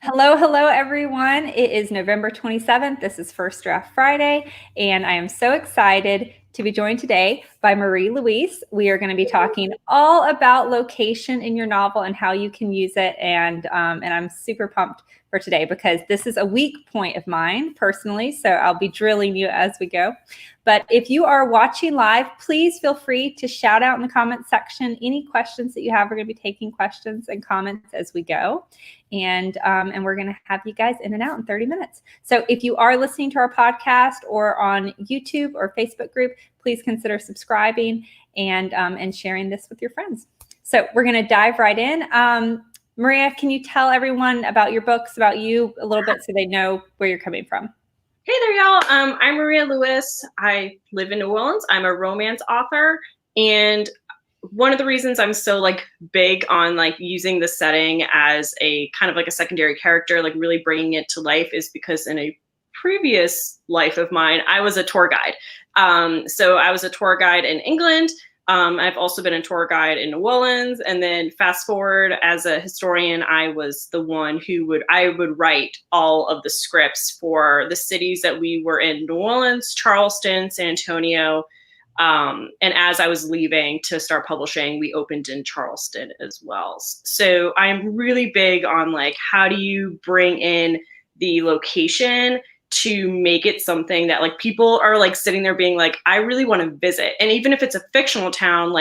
Hello, hello, everyone. It is November 27th. This is First Draft Friday, and I am so excited to be joined today by Marie Louise. We are going to be talking all about location in your novel and how you can use it. And I'm super pumped for today because this is a weak point of mine personally. So I'll be drilling you as we go. But if you are watching live, please feel free to shout out in the comments section any questions that you have. We're going to be taking questions and comments as we go. And we're going to have you guys in and out in 30 minutes. So if you are listening to our podcast or on YouTube or Facebook group, please consider subscribing and sharing this with your friends. So we're going to dive right in. Maria, can you tell everyone about your books, about you a little bit so they know where you're coming from? Hey there, y'all. I'm Maria Lewis. I live in New Orleans. I'm a romance author, and one of the reasons I'm so big on using the setting as a kind of a secondary character, really bringing it to life, is because in a previous life of mine, I was a tour guide. So I was a tour guide in England. I've also been a tour guide in New Orleans, and then fast forward, as a historian, I was the one who I would write all of the scripts for the cities that we were in: New Orleans, Charleston, San Antonio. And as I was leaving to start publishing, we opened in Charleston as well. So I'm really big on how do you bring in the location to make it something that people are sitting there being I really want to visit. And even if it's a fictional town,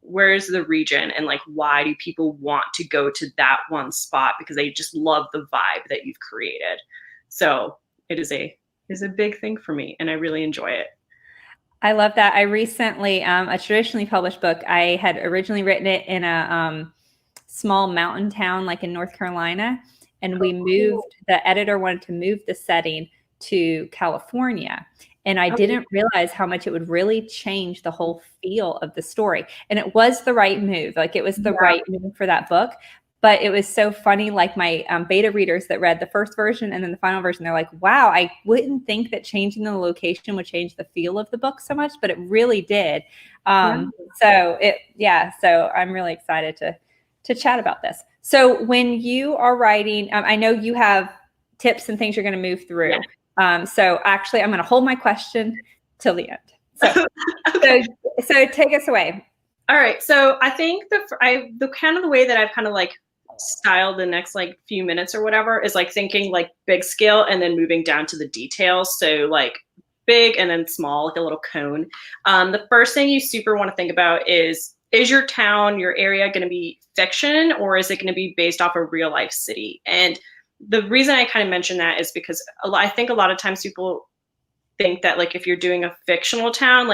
where's the region and why do people want to go to that one spot? Because they just love the vibe that you've created. So it is a big thing for me, and I really enjoy it. I love that. I recently, a traditionally published book, I had originally written it in a small mountain town in North Carolina, and we moved, the editor wanted to move the setting to California. And I didn't realize how much it would really change the whole feel of the story. And it was the right move. It was the right move for that book. But it was so funny, my beta readers that read the first version and then the final version, they're like, wow, I wouldn't think that changing the location would change the feel of the book so much, but it really did. So I'm really excited to chat about this. So when you are writing, I know you have tips and things you're going to move through. Yeah. So actually, I'm going to hold my question till the end. So, okay. so take us away. All right. So I think the kind of the way that I've kind of styled the next few minutes or whatever is thinking big scale and then moving down to the details. So big and then small, a little cone. The first thing you super want to think about is your town, your area going to be fiction, or is it going to be based off a real life city? And the reason I kind of mention that is because I think a lot of times people think that if you're doing a fictional town,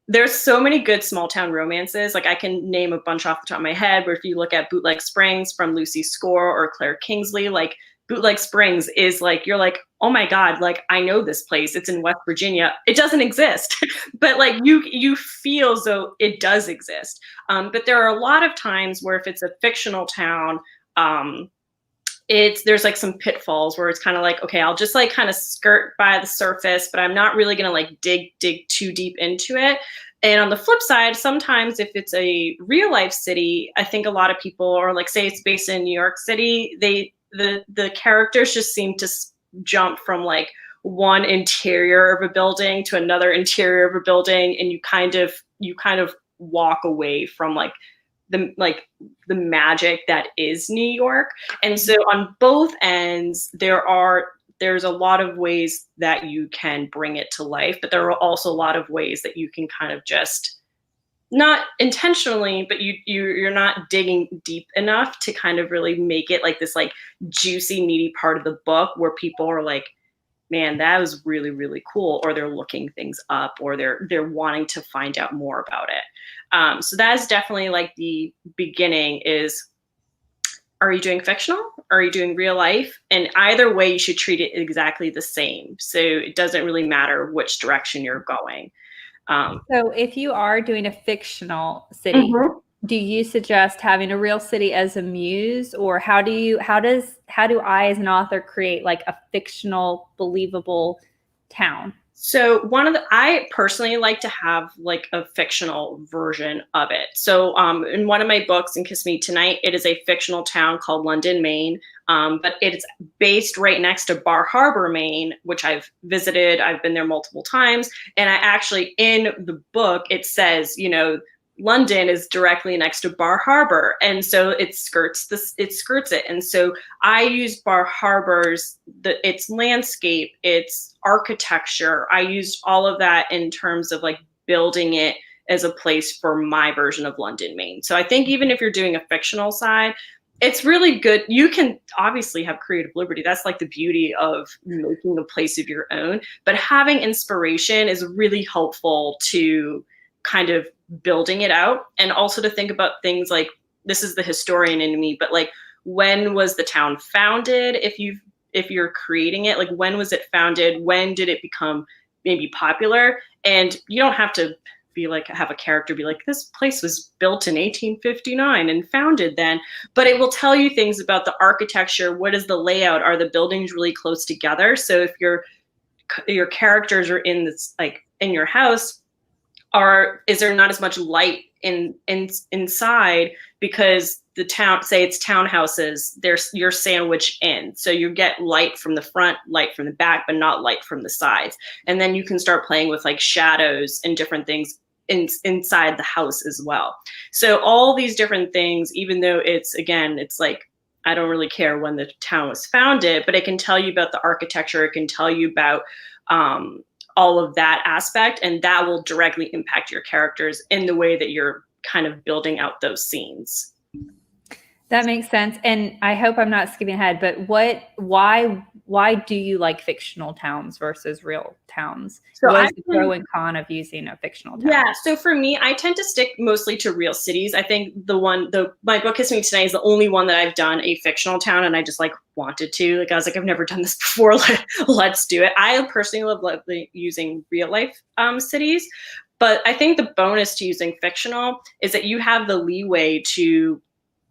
there's so many good small town romances. I can name a bunch off the top of my head, where if you look at Bootleg Springs from Lucy Score or Claire Kingsley, Bootleg Springs is you're oh my God, I know this place. It's in West Virginia. It doesn't exist, but you feel as though it does exist. But there are a lot of times where if it's a fictional town, there's some pitfalls where it's kind of okay, I'll just kind of skirt by the surface, but I'm not really going to dig too deep into it. And on the flip side, sometimes if it's a real life city, I think a lot of people, or say it's based in New York City, the characters just seem to jump from one interior of a building to another interior of a building, and you kind of walk away from the magic that is New York. And so on both ends, there's a lot of ways that you can bring it to life, but there are also a lot of ways that you can kind of just, not intentionally, but you're not digging deep enough to kind of really make it this juicy, meaty part of the book where people are man, that was really, really cool, or they're looking things up, or they're wanting to find out more about it. So that is definitely the beginning is, are you doing fictional? Are you doing real life? And either way, you should treat it exactly the same. So it doesn't really matter which direction you're going. So if you are doing a fictional city, do you suggest having a real city as a muse, or how do I as an author create a fictional, believable town? So I personally like to have a fictional version of it. So in one of my books, in Kiss Me Tonight, it is a fictional town called London, Maine. but it's based right next to Bar Harbor, Maine, which I've visited. I've been there multiple times. And I actually, in the book, it says, you know, London is directly next to Bar Harbor. And so it skirts it. And so I used Bar Harbor's, its landscape, its architecture. I used all of that in terms of like building it as a place for my version of London, Maine. So I think even if you're doing a fictional side, it's really good. You can obviously have creative liberty. That's like the beauty of making a place of your own. But having inspiration is really helpful to kind of building it out, and also to think about things like, this is the historian in me, but like, when was the town founded? If you're creating it, like, when was it founded? When did it become maybe popular? And you don't have to be like, have a character be like, this place was built in 1859 and founded then, but it will tell you things about the architecture. What is the layout? Are the buildings really close together? So if your characters are in this, like in your house, is there not as much light inside, because the town, say it's townhouses, you're sandwiched in, so you get light from the front, light from the back, but not light from the sides. And then you can start playing with like shadows and different things inside the house as well. So all these different things, even though it's like, I don't really care when the town was founded, but it can tell you about the architecture, it can tell you about all of that aspect, and that will directly impact your characters in the way that you're kind of building out those scenes. That makes sense. And I hope I'm not skipping ahead, but why do you like fictional towns versus real towns? So what's the pro and con of using a fictional town? Yeah, so for me, I tend to stick mostly to real cities. I think my book Kiss Me Tonight is the only one that I've done a fictional town, and I just like wanted to. Like, I was like, I've never done this before. Let's do it. I personally love using real life cities, but I think the bonus to using fictional is that you have the leeway to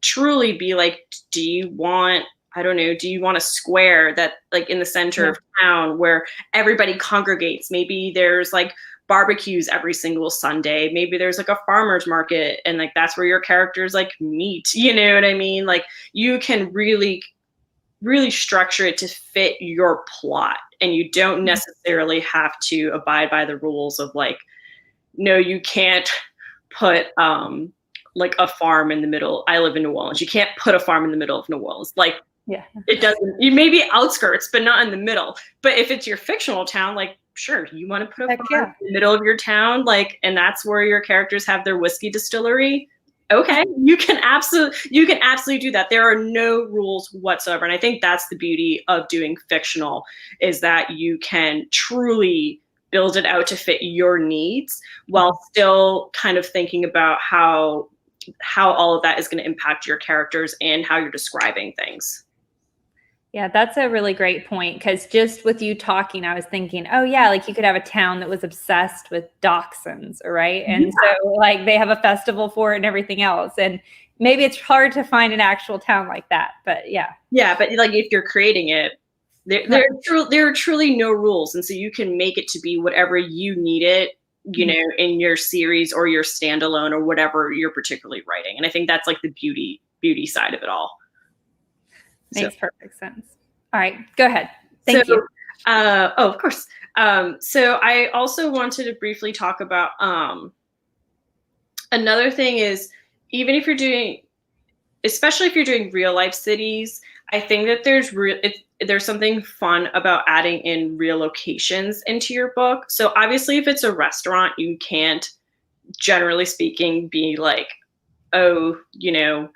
truly be like, do you want a square that like in the center of town where everybody congregates? Maybe there's like barbecues every single Sunday. Maybe there's like a farmer's market, and like that's where your characters like meet. You know what I mean? Like, you can really, really structure it to fit your plot, and you don't necessarily have to abide by the rules of like, no, you can't put like a farm in the middle. I live in New Orleans. You can't put a farm in the middle of New Orleans. Like, yeah, it doesn't. You may be outskirts, but not in the middle. But if it's your fictional town, like, sure, you want to put a farm in the middle of your town, like, and that's where your characters have their whiskey distillery. Okay, you can absolutely do that. There are no rules whatsoever, and I think that's the beauty of doing fictional, is that you can truly build it out to fit your needs while still kind of thinking about how all of that is going to impact your characters and how you're describing things. Yeah, that's a really great point, because just with you talking, I was thinking, oh yeah, like you could have a town that was obsessed with dachshunds, right? And so like they have a festival for it and everything else. And maybe it's hard to find an actual town like that, but yeah. Yeah, but like if you're creating it, there are truly no rules. And so you can make it to be whatever you need it, you know, in your series or your standalone or whatever you're particularly writing. And I think that's like the beauty side of it all. Makes perfect sense. All right, go ahead. Thank you. Of course. So I also wanted to briefly talk about another thing is, even if you're doing, especially if you're doing real life cities, I think that there's something fun about adding in real locations into your book. So obviously, if it's a restaurant, you can't, generally speaking, be like, oh, you know,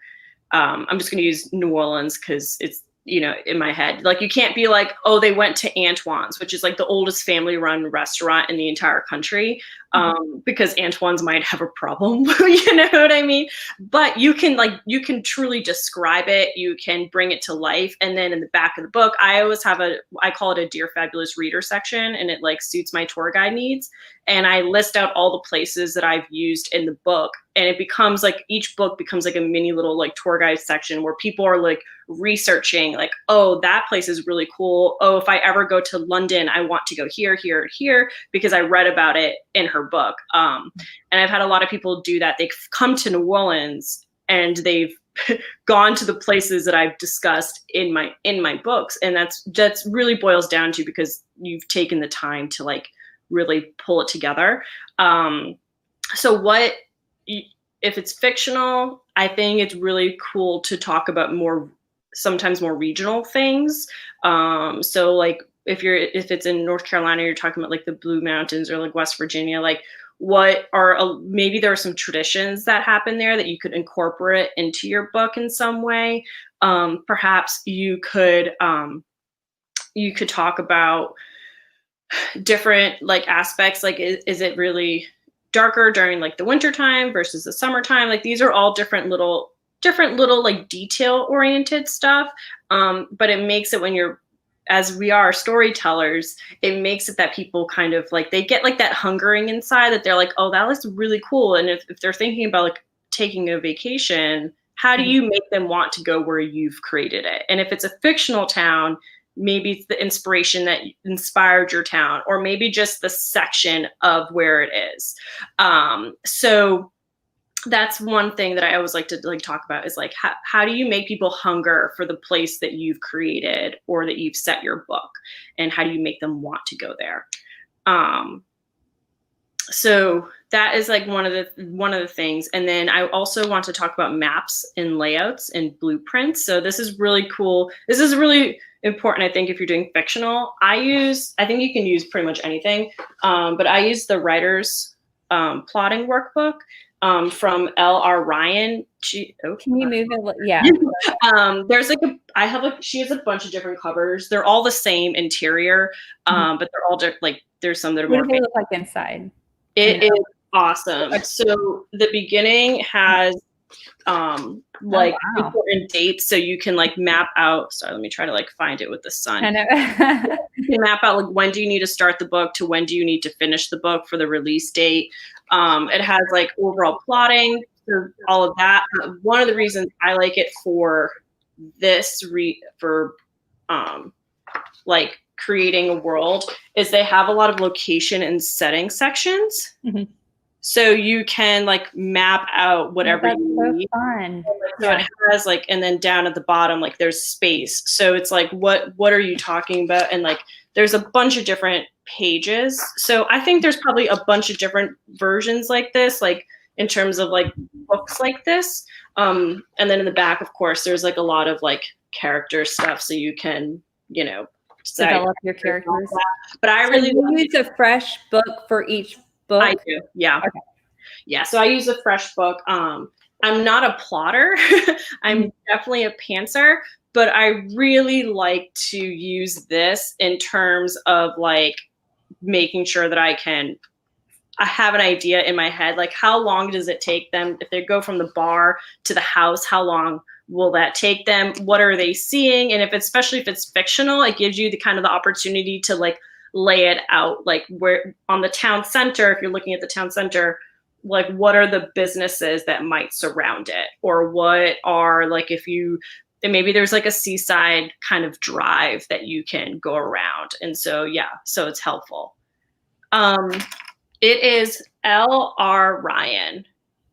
I'm just going to use New Orleans because it's, you know, in my head. Like, you can't be like, oh, they went to Antoine's, which is like the oldest family-run restaurant in the entire country, because Antoine's might have a problem. You know what I mean? But you can truly describe it. You can bring it to life. And then in the back of the book, I always have I call it a Dear Fabulous Reader section, and it like suits my tour guide needs. And I list out all the places that I've used in the book. And it becomes like, each book becomes like a mini little like tour guide section where people are like researching, like, oh, that place is really cool. Oh, if I ever go to London, I want to go here, here, here, because I read about it in her book. And I've had a lot of people do that. They come to New Orleans and they've gone to the places that I've discussed in my books. And that's really boils down to because you've taken the time to like really pull it together. So what if it's fictional, I think it's really cool to talk about sometimes more regional things. So like if it's in North Carolina, you're talking about like the Blue Mountains or like West Virginia, like what are maybe there are some traditions that happen there that you could incorporate into your book in some way. Perhaps you could talk about different like aspects, like is it really darker during like the winter time versus the summertime? Like these are all different little like detail oriented stuff. But it makes it when you're as we are storytellers, it makes it that people kind of like they get like that hungering inside that they're like, oh, that looks really cool. And if they're thinking about like taking a vacation, how do you make them want to go where you've created it? And if it's a fictional town, maybe it's the inspiration that inspired your town, or maybe just the section of where it is. So that's one thing that I always like to like talk about is like how do you make people hunger for the place that you've created or that you've set your book, and how do you make them want to go there? So that is like one of the things. And then I also want to talk about maps and layouts and blueprints. So this is really cool. This is really important, I think, if you're doing fictional. I think you can use pretty much anything, but I use the writer's plotting workbook from L.R. Ryan. Can you move it? Yeah. There's like she has a bunch of different covers. They're all the same interior, but they're all like there's some that are more. What do they look like inside? It is awesome. So the beginning has like important dates, so you can like map out. Sorry, let me try to like find it with the sun. You can map out like when do you need to start the book to when do you need to finish the book for the release date. It has like overall plotting for all of that. One of the reasons I like it for this like creating a world is they have a lot of location and setting sections. So you can like map out whatever you need. Fun. So it has like, and then down at the bottom, like there's space. So it's like, what are you talking about? And like, there's a bunch of different pages. So I think there's probably a bunch of different versions like this, like in terms of like books like this. And then in the back, of course, there's like a lot of like character stuff. So you can, develop your characters. But I really use a fresh book for each book. I do. Yeah. Okay. Yeah. So I use a fresh book. I'm not a plotter. I'm definitely a pantser, but I really like to use this in terms of like making sure that I have an idea in my head. Like how long does it take them if they go from the bar to the house? How long will that take them? What are they seeing? And especially if it's fictional, it gives you the kind of the opportunity to like lay it out, like where on the town center, if you're looking at the town center, like what are the businesses that might surround it, or what are like maybe there's like a seaside kind of drive that you can go around. And so so it's helpful. It is L.R. Ryan,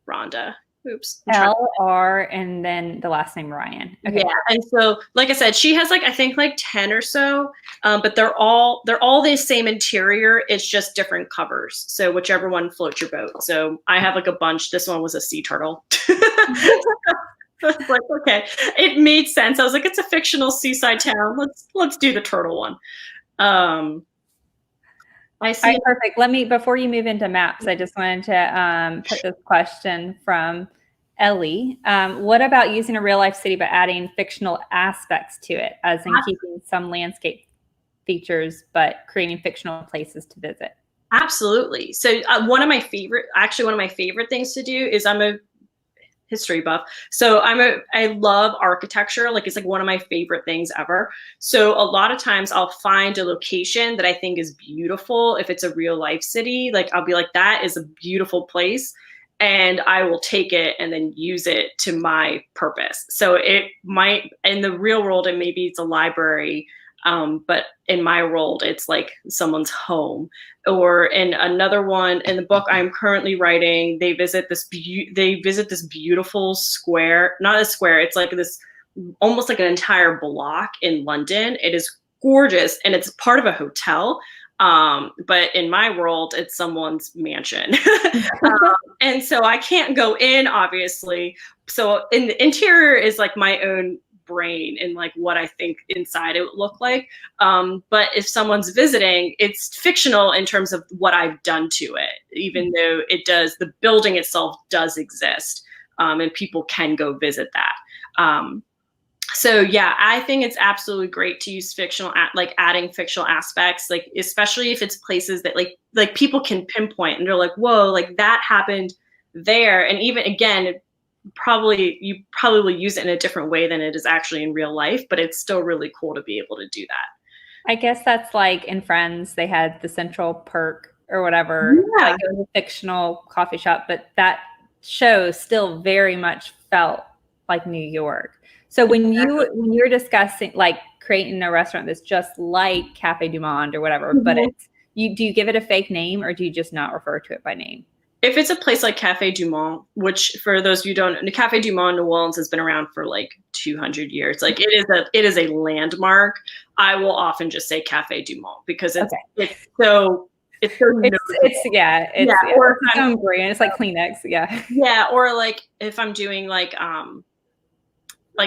Rhonda. Oops. L.R. and then the last name Ryan. Okay. Yeah. And so, like I said, she has like, I think like 10 or so, but they're all the same interior. It's just different covers. So whichever one floats your boat. So I have like a bunch. This one was a sea turtle. It's like, okay, it made sense. I was like, it's a fictional seaside town. Let's do the turtle one. I see. Perfect. Before you move into maps, I just wanted to put this question from Ellie. What about using a real life city but adding fictional aspects to it, as in keeping some landscape features but creating fictional places to visit? Absolutely. So one of my favorite things to do is I'm a history buff. So I love architecture. Like it's like one of my favorite things ever. So a lot of times I'll find a location that I think is beautiful. If it's a real life city, like I'll be like, that is a beautiful place. And I will take it and then use it to my purpose. So it might, in the real world, maybe it's a library. But in my world, it's like someone's home. Or in another one, in the book I'm currently writing, they visit this beautiful square, not a square, it's like this almost like an entire block in London. It is gorgeous and it's part of a hotel. But in my world, it's someone's mansion. And so I can't go in, obviously. So in the interior is like my own brain and like what I think inside it would look like. But if someone's visiting, it's fictional in terms of what I've done to it, even though the building itself does exist, and people can go visit that. So yeah, I think it's absolutely great to use like adding fictional aspects, like especially if it's places that like people can pinpoint and they're like, whoa, like that happened there. And even again, you probably will use it in a different way than it is actually in real life, but it's still really cool to be able to do that. I guess that's like in Friends, they had the Central Perk or whatever, like it was a fictional coffee shop, but that show still very much felt like New York. So when you're discussing like creating a restaurant that's just like Cafe Du Monde or whatever, but do you give it a fake name or do you just not refer to it by name? If it's a place like Cafe Du Monde, which for those of you who don't know, Cafe Du Monde New Orleans has been around for like 200 years. Like it is a landmark. I will often just say Cafe Du Monde because it's so or it's own brand. It's like Kleenex. Yeah. Yeah. Or like if I'm doing like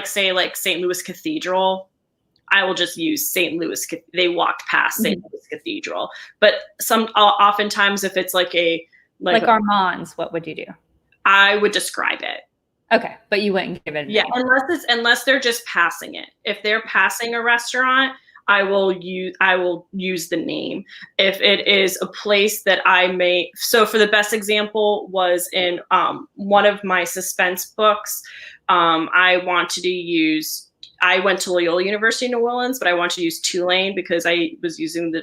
say like St. Louis Cathedral, I will just use St. Louis. They walked past St. Louis Cathedral, but oftentimes if it's like Armand's, what would you do? I would describe it. Okay, but you wouldn't give it a name. Unless they're just passing it. If they're passing a restaurant, I will use the name. If it is a place that so for the best example was in one of my suspense books, I went to Loyola University in New Orleans, but I wanted to use Tulane because I was using the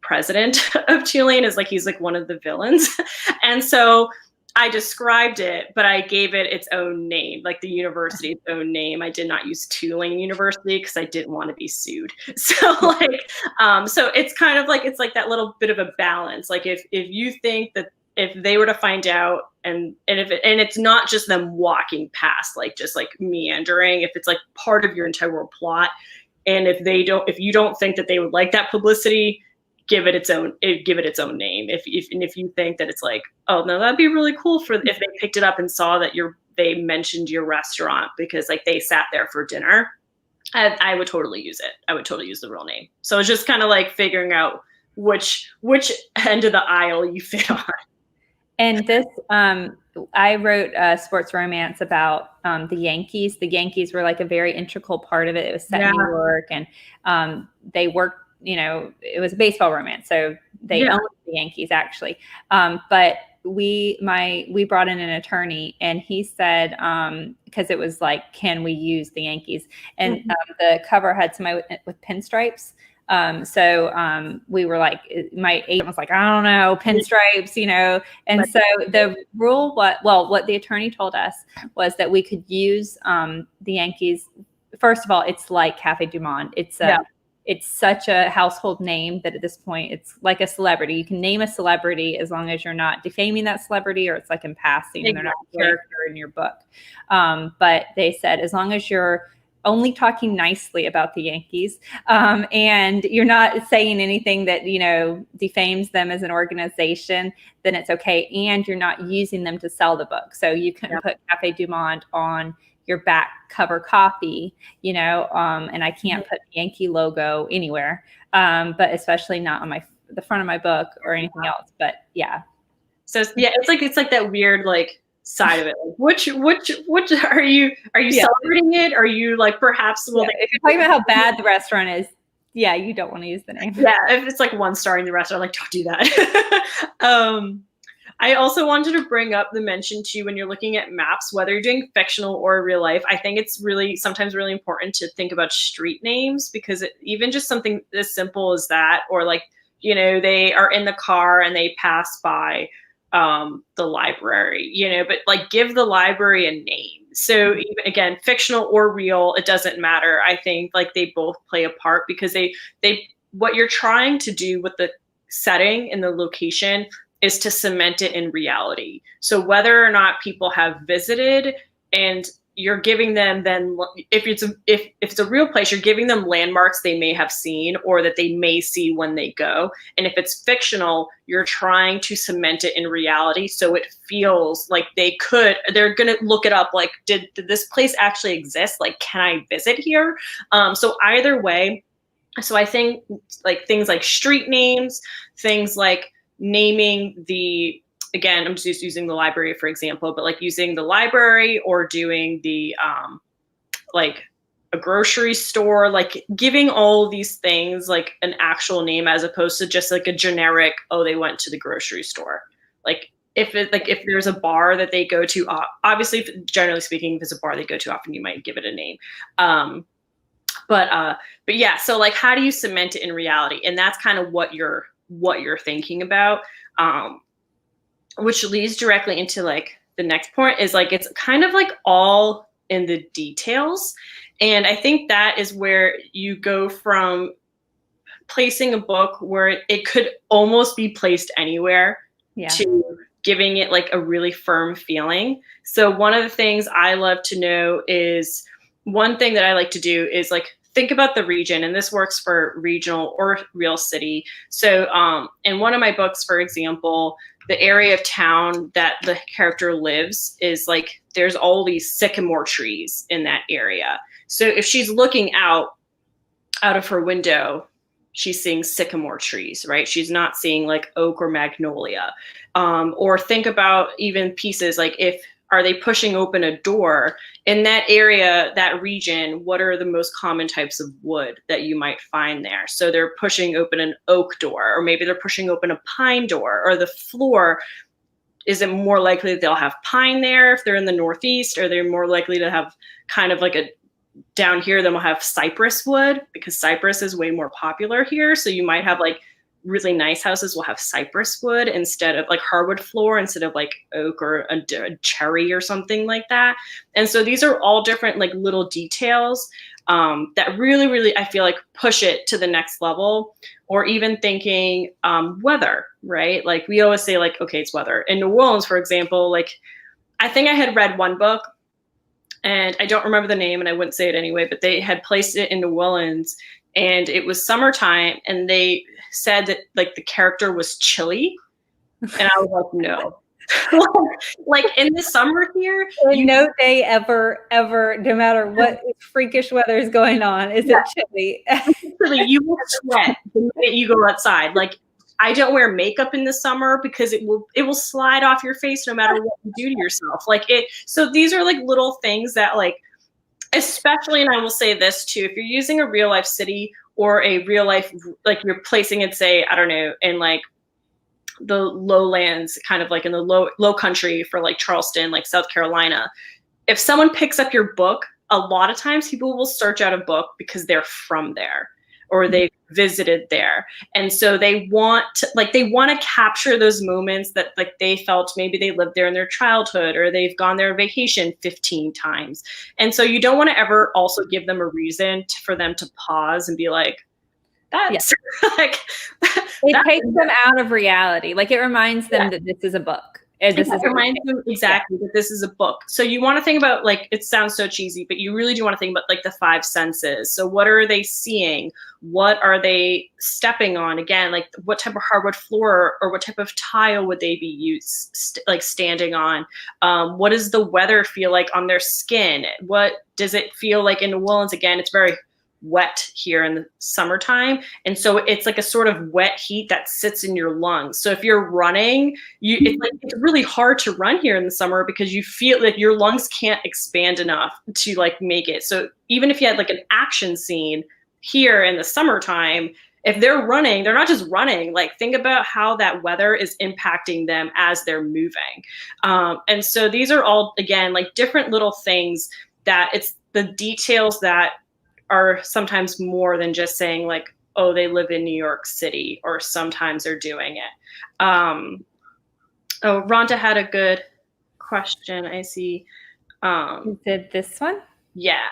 president of Tulane as like he's like one of the villains. And so I described it, but I gave it its own name, like the university's own name. I did not use Tulane University because I didn't want to be sued. So so it's kind of like, it's like that little bit of a balance. Like if you think that if they were to find out and it's not just them walking past, like just like meandering, if it's like part of your entire plot, and if you don't think that they would like that publicity, give it its own name. If you think that it's like, oh no, that'd be really cool if they picked it up and saw that they mentioned your restaurant because like they sat there for dinner, I would totally use it. I would totally use the real name. So it's just kind of like figuring out which end of the aisle you fit on. And this, I wrote a sports romance about the Yankees. The Yankees were like a very integral part of it. It was set in New York, and they worked. It was a baseball romance, so they owned the Yankees actually. But we brought in an attorney, and he said because it was like, can we use the Yankees? And the cover had somebody with pinstripes. So we were like, my agent was like, I don't know, pinstripes, And so the rule, what the attorney told us was that we could use the Yankees. First of all, it's like Cafe Du Monde. It's such a household name that at this point it's like a celebrity. You can name a celebrity as long as you're not defaming that celebrity or it's like in passing and they're not a character in your book. But they said as long as you're only talking nicely about the Yankees and you're not saying anything that, defames them as an organization, then it's okay. And you're not using them to sell the book. So you couldn't put Cafe Du Monde on your back cover copy, and I can't put Yankee logo anywhere, but especially not on the front of my book or anything else. But yeah. So yeah, it's like that weird like side of it. Like, which are you celebrating it? Are you like perhaps if you're talking about how bad the restaurant is, yeah, you don't want to use the name. Yeah, if it's like 1 star in the restaurant, like don't do that. I also wanted to bring up the mention too, when you're looking at maps, whether you're doing fictional or real life, I think it's sometimes really important to think about street names, because even just something as simple as that, or like, they are in the car and they pass by the library, but like give the library a name. So even again, fictional or real, it doesn't matter. I think like they both play a part because they what you're trying to do with the setting and the location is to cement it in reality. So whether or not people have visited, and you're giving them then, if it's a real place, you're giving them landmarks they may have seen or that they may see when they go. And if it's fictional, you're trying to cement it in reality so it feels like they're gonna look it up, like did this place actually exist, like can I visit here? So either way, so I think like things like street names, things like naming the, again, I'm just using the library for example, but like using the library or doing the like a grocery store, like giving all of these things like an actual name as opposed to just like a generic, oh, they went to the grocery store. Like if there's a bar that they go to, obviously, generally speaking, if it's a bar they go to often, you might give it a name. But yeah, so like how do you cement it in reality? And that's kind of what you're thinking about. Which leads directly into like the next point is like it's kind of like all in the details. And I think that is where you go from placing a book where it could almost be placed anywhere to giving it like a really firm feeling. So one of the things I love to know is, one thing that I like to do is like think about the region, and this works for regional or real city. So in one of my books, for example, the area of town that the character lives is like there's all these sycamore trees in that area. So if she's looking out of her window, she's seeing sycamore trees, right? She's not seeing like oak or magnolia. Or think about even pieces like are they pushing open a door in that area, that region? What are the most common types of wood that you might find there? So they're pushing open an oak door, or maybe they're pushing open a pine door, or the floor. Is it more likely that they'll have pine there if they're in the Northeast? Or they're more likely to have kind of like down here, then we'll have cypress wood because cypress is way more popular here. So you might have like really nice houses will have cypress wood instead of like hardwood floor instead of like oak or a cherry or something like that. And so these are all different like little details that really, really, I feel like push it to the next level. Or even thinking weather, right? Like we always say like, okay, it's weather. In New Orleans, for example, like I think I had read one book and I don't remember the name and I wouldn't say it anyway, but they had placed it in New Orleans and it was summertime and they said that like the character was chilly. And I was like, no. Like in the summer here, no day ever, no matter what freakish weather is going on, is it chilly? You will sweat the minute you go outside. Like I don't wear makeup in the summer because it will slide off your face no matter what you do to yourself. Like so these are like little things that like, especially, and I will say this too, if you're using a real life city or a real life, like you're placing it, say, I don't know, in like the lowlands, kind of like in the low country for like Charleston, like South Carolina. If someone picks up your book, a lot of times people will search out a book because they're from there or they visited there. And so they want to capture those moments that like they felt maybe they lived there in their childhood or they've gone there on vacation 15 times. And so you don't want to ever also give them a reason for them to pause and be like, that's like, it takes them out of reality. Like it reminds them that this is a book. It reminds them exactly that this is a book. So you want to think about, like, it sounds so cheesy, but you really do want to think about like the five senses. So what are they seeing? What are they stepping on? Again, like what type of hardwood floor or what type of tile would they be standing on? What does the weather feel like on their skin? What does it feel like in New Orleans? Again, it's very wet here in the summertime, and so it's like a sort of wet heat that sits in your lungs. So if you're running, it's really hard to run here in the summer because you feel like your lungs can't expand enough to like make it. So even if you had like an action scene here in the summertime, if they're running, they're not just running. Like think about how that weather is impacting them as they're moving. And so these are all, again, like different little things that it's the details that are sometimes more than just saying like, oh, they live in New York City, or sometimes they're doing it. Oh, Rhonda had a good question. I see. Um, You did this one? yeah.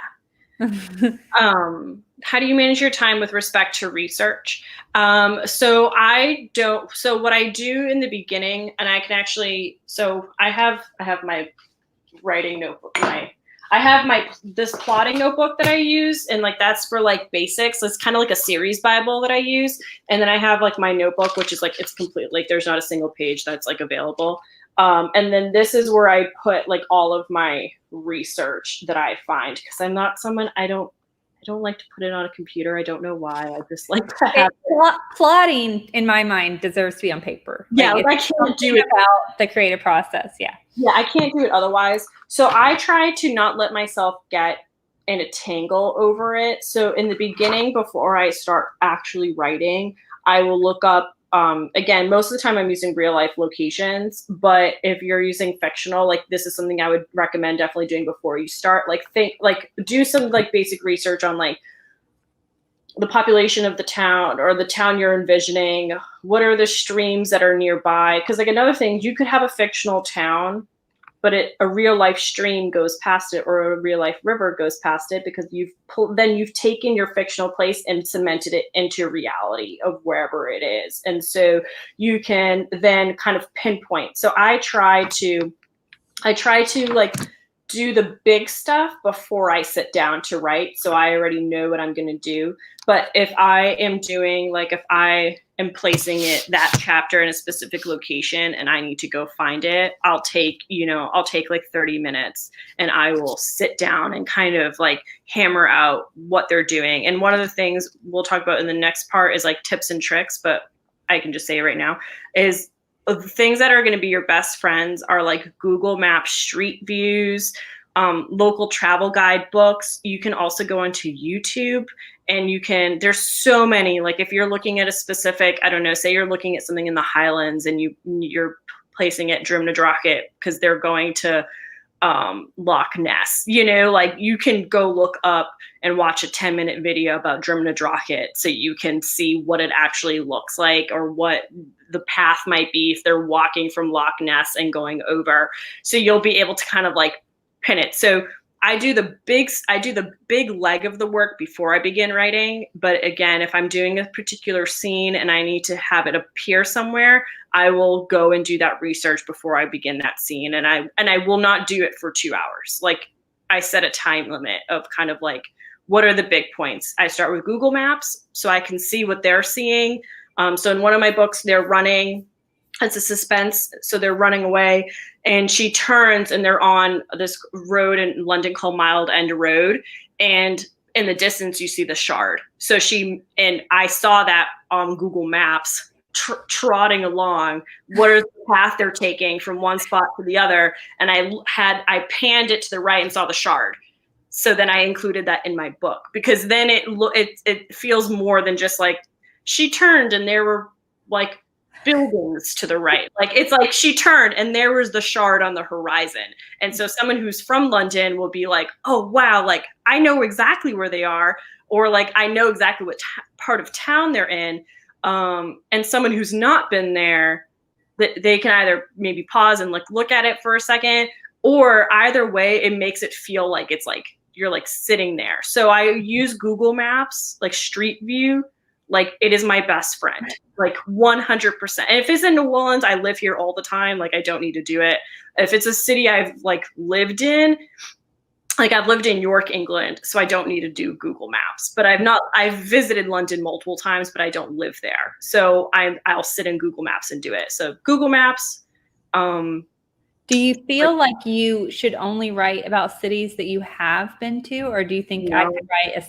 How do you manage your time with respect to research? So what I do in the beginning, and I can actually, so I have my writing notebook, I have this plotting notebook that I use, and like that's for like basics. It's kind of like a series Bible that I use. And then I have like my notebook, which is like, it's complete, like there's not a single page that's like available. And then this is where I put like all of my research that I find, because I'm not someone, I don't like to put it on a computer. I don't know why. I just like to have Plotting, in my mind, deserves to be on paper. yeah, Like, I can't do it about the creative process. Yeah. Yeah, I can't do it otherwise. So I try to not let myself get in a tangle over it. So in the beginning, before I start actually writing, I will look up, again, most of the time I'm using real life locations, but if you're using fictional, like this is something I would recommend definitely doing before you start. Like do some like basic research on like the population of the town or the town you're envisioning. What are the streams that are nearby? Because like another thing, you could have a fictional town, but a real life stream goes past it, or a real life river goes past it, because then you've taken your fictional place and cemented it into reality of wherever it is. And so you can then kind of pinpoint. So I try to like do the big stuff before I sit down to write, so I already know what I'm going to do. But if I am doing, like, if I am placing that chapter in a specific location and I need to go find it, I'll take like 30 minutes and I will sit down and kind of like hammer out what they're doing. And one of the things we'll talk about in the next part is like tips and tricks, but I can just say it right now, is the things that are going to be your best friends are like Google Maps street views, local travel guide books. You can also go onto YouTube, and there's so many, like if you're looking at a specific, I don't know, say you're looking at something in the Highlands and you're placing it Drumnadrochit because they're going to Loch Ness, like you can go look up and watch a 10-minute video about Drumnadrochit so you can see what it actually looks like, or what the path might be if they're walking from Loch Ness and going over. So you'll be able to kind of like pin it. So I do the big leg of the work before I begin writing. But again, if I'm doing a particular scene and I need to have it appear somewhere, I will go and do that research before I begin that scene. And I will not do it for 2 hours. Like I set a time limit of kind of like, what are the big points? I start with Google Maps so I can see what they're seeing. So in one of my books, they're running. It's a suspense. So they're running away, and she turns and they're on this road in London called Mile End Road. And in the distance, you see the Shard. So I saw that on Google Maps trotting along. What is the path they're taking from one spot to the other? And I panned it to the right and saw the Shard. So then I included that in my book, because then it feels more than just like she turned and there were like buildings to the right. Like it's like she turned and there was the Shard on the horizon. And so someone who's from London will be like, oh wow, like I know exactly where they are, or like I know exactly what part of town they're in. And someone who's not been there, they can either maybe pause and like look at it for a second, or either way, it makes it feel like it's like you're like sitting there. So I use Google Maps, like Street View, like it is my best friend, like 100%. And if it's in New Orleans, I live here all the time. Like I don't need to do it. If it's a city I've like lived in, like I've lived in York, England, so I don't need to do Google Maps. But I've visited London multiple times, but I don't live there. So I'll sit in Google Maps and do it. So Google Maps. Do you feel like you should only write about cities that you have been to, or do you think I could write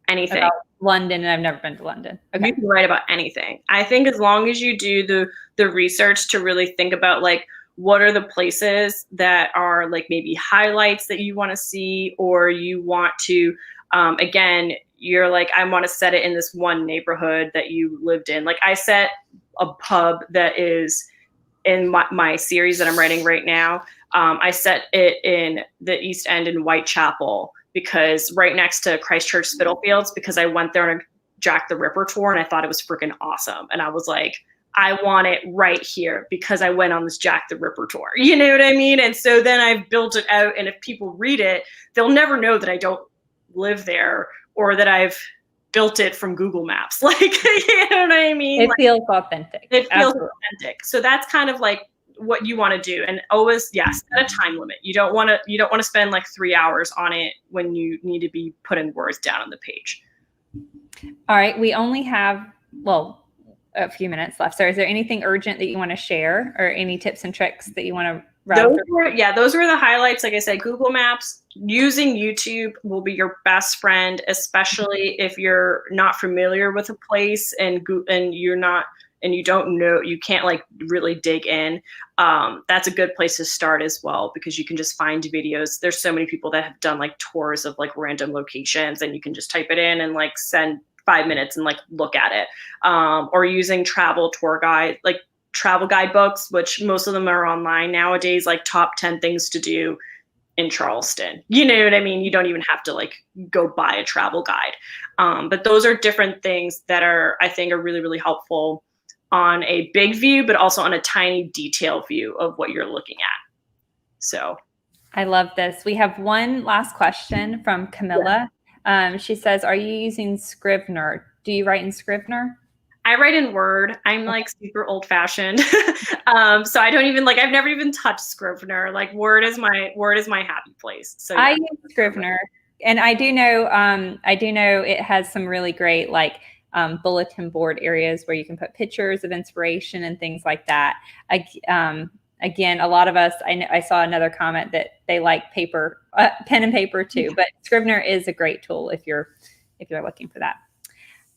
anything about London and I've never been to London? Okay. You can write about anything. I think as long as you do the research to really think about like, what are the places that are like maybe highlights that you want to see, or you want to, again, you're like, I want to set it in this one neighborhood that you lived in. Like I set a pub that is in my series that I'm writing right now. I set it in the East End in Whitechapel, because right next to Christchurch Spitalfields, because I went there on a Jack the Ripper tour and I thought it was freaking awesome. And I was like, I want it right here because I went on this Jack the Ripper tour. You know what I mean? And so then I've built it out, and if people read it, they'll never know that I don't live there or that I've built it from Google Maps. Like, you know what I mean? It feels authentic. It feels Absolutely. authentic. So that's kind of like what you want to do. And always, yes, set a time limit. You don't want to spend like 3 hours on it when you need to be putting words down on the page. All right. We only have, a few minutes left. So is there anything urgent that you want to share, or any tips and tricks that you want to those were the highlights. Like I said, Google Maps, using YouTube will be your best friend, especially if you're not familiar with a place and you don't know, you can't like really dig in. That's a good place to start as well, because you can just find videos. There's so many people that have done like tours of like random locations, and you can just type it in and like send 5 minutes and like look at it. Or using travel guidebooks, which most of them are online nowadays, like top 10 things to do in Charleston. You know what I mean? You don't even have to like go buy a travel guide. But those are different things that I think are really, really helpful on a big view, but also on a tiny detail view of what you're looking at. So I love this. We have one last question from Camilla. Yeah. She says, are you using Scrivener? Do you write in Scrivener? I write in Word. I'm like super old fashioned. So I don't even I've never even touched Scrivener. Like Word is my happy place. So yeah. I use Scrivener, and I do know it has some really great bulletin board areas where you can put pictures of inspiration and things like that. Again, a lot of us, I saw another comment that they like paper, pen and paper too, but Scrivener is a great tool if you're looking for that.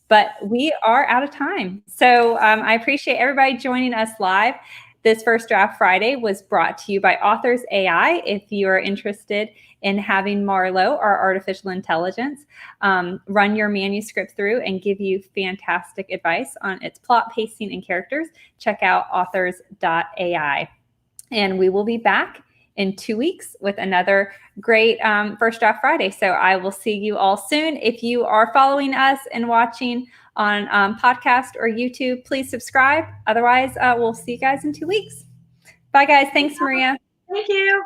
But we are out of time. So I appreciate everybody joining us live. This First Draft Friday was brought to you by Authors AI. If you are interested in having Marlo, our artificial intelligence, run your manuscript through and give you fantastic advice on its plot, pacing, and characters, check out authors.ai. And we will be back in 2 weeks with another great First Draft Friday. So I will see you all soon. If you are following us and watching on podcast or YouTube, please subscribe. Otherwise, we'll see you guys in 2 weeks. Bye, guys. Thanks, Maria. Thank you.